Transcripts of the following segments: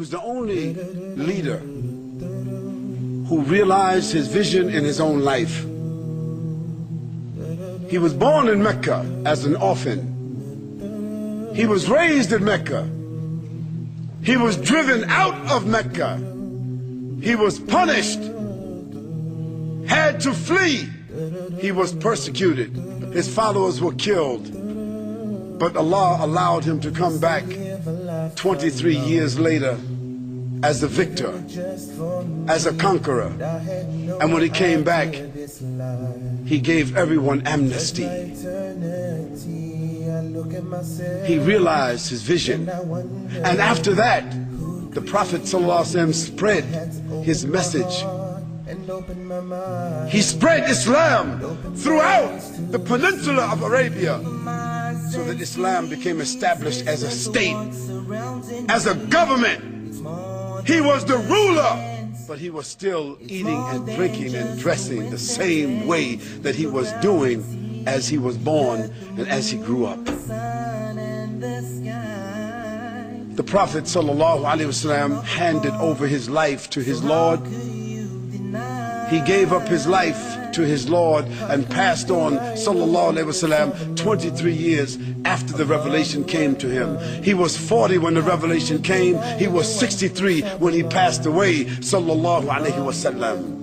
was the only leader who realized his vision in his own life. He was born in Mecca as an orphan. He was raised in Mecca. He was driven out of Mecca. He was punished, had to flee. He was persecuted. His followers were killed. But Allah allowed him to come back 23 years later as a victor, as a conqueror. And when he came back, he gave everyone amnesty. He realized his vision. And after that, the Prophet ﷺ spread his message. He spread Islam throughout the peninsula of Arabia, so that Islam became established as a state, as a government. He was the ruler, but he was still eating and drinking and dressing the same way that he was doing as he was born and as he grew up. The Prophet ﷺ handed over his life to his Lord. He gave up his life to his Lord and passed on, sallallahu alaihi wasallam, 23 years after the revelation came to him. He was 40 when the revelation came. He was 63 when he passed away, sallallahu alaihi wasallam.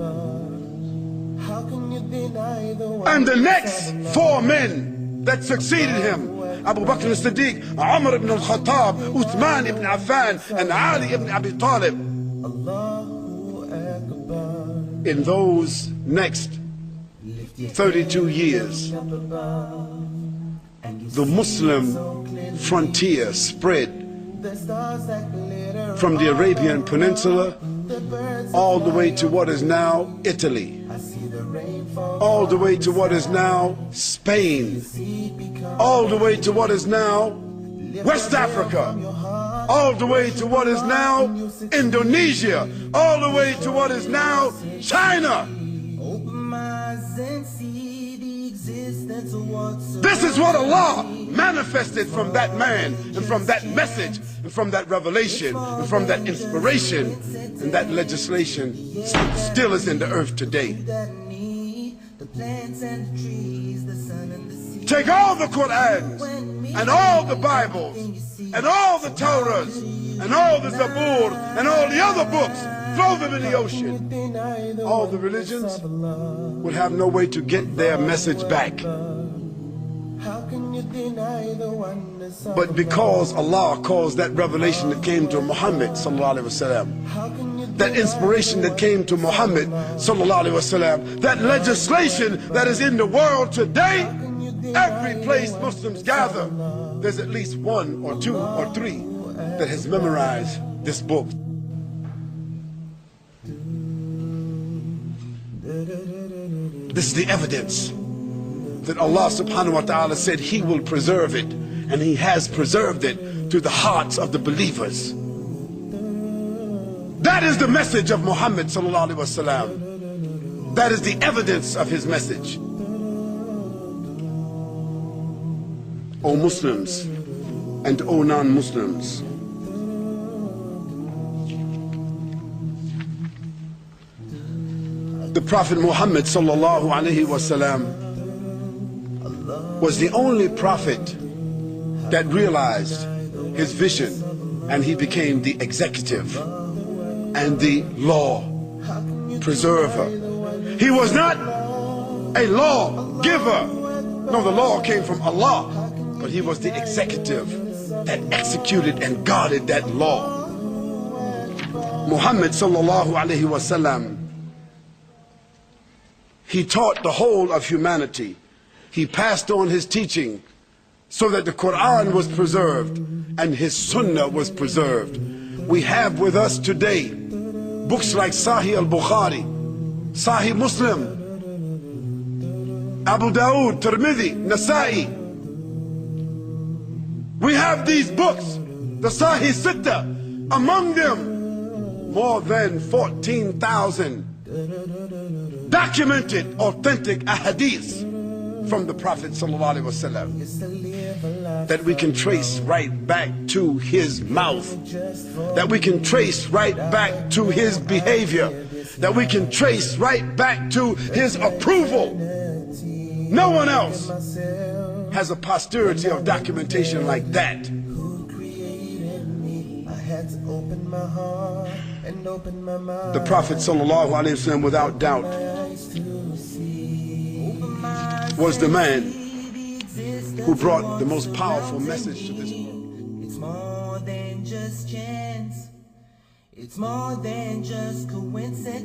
And the next 4 men that succeeded him, Abu Bakr as-Siddiq, Umar ibn al-Khattab, Uthman ibn Affan, and Ali ibn Abi Talib. In those next 32 years, the Muslim frontier spread from the Arabian Peninsula all the way to what is now Italy, all the way to what is now Spain, all the way to what is now West Africa, all the way to what is now Indonesia, all the way to what is now China. This is what Allah manifested from that man and from that message and from that revelation and from that inspiration, and that legislation still is in the earth today. Take all the Qur'ans and all the Bibles and all the Torahs and all the Zabur and all the other books, throw them in the ocean. All the religions would have no way to get their message back. But because Allah caused that revelation that came to Muhammad sallallahu alaihi wasallam, that inspiration that came to Muhammad sallallahu alaihi wasallam, that legislation that is in the world today, every place Muslims gather, there's at least 1 or 2 or 3 that has memorized this book. This is the evidence that Allah subhanahu wa ta'ala said He will preserve it, and He has preserved it to the hearts of the believers. That is the message of Muhammad sallallahu alaihi wasallam. That is the evidence of his message. O Muslims and O non-Muslims, the Prophet Muhammad sallallahu alaihi wasallam was the only prophet that realized his vision, and he became the executive and the law preserver. He was not a law giver. No, the law came from Allah, but he was the executive that executed and guarded that law. Muhammad sallallahu alaihi wasallam, he taught the whole of humanity. He passed on his teaching so that the Quran was preserved and his Sunnah was preserved. We have with us today books like Sahih al-Bukhari, Sahih Muslim, Abu Dawood, Tirmidhi, Nasa'i. We have these books, the Sahih Sitta, among them more than 14,000 documented authentic ahadith from the Prophet ﷺ, that we can trace right back to his mouth, that we can trace right back to his behavior, that we can trace right back to his approval. No one else has a posterity of documentation like that. The Prophet ﷺ, without doubt, was the man who brought the most powerful message to this world. It's more than just chance. It's more than just coincidence.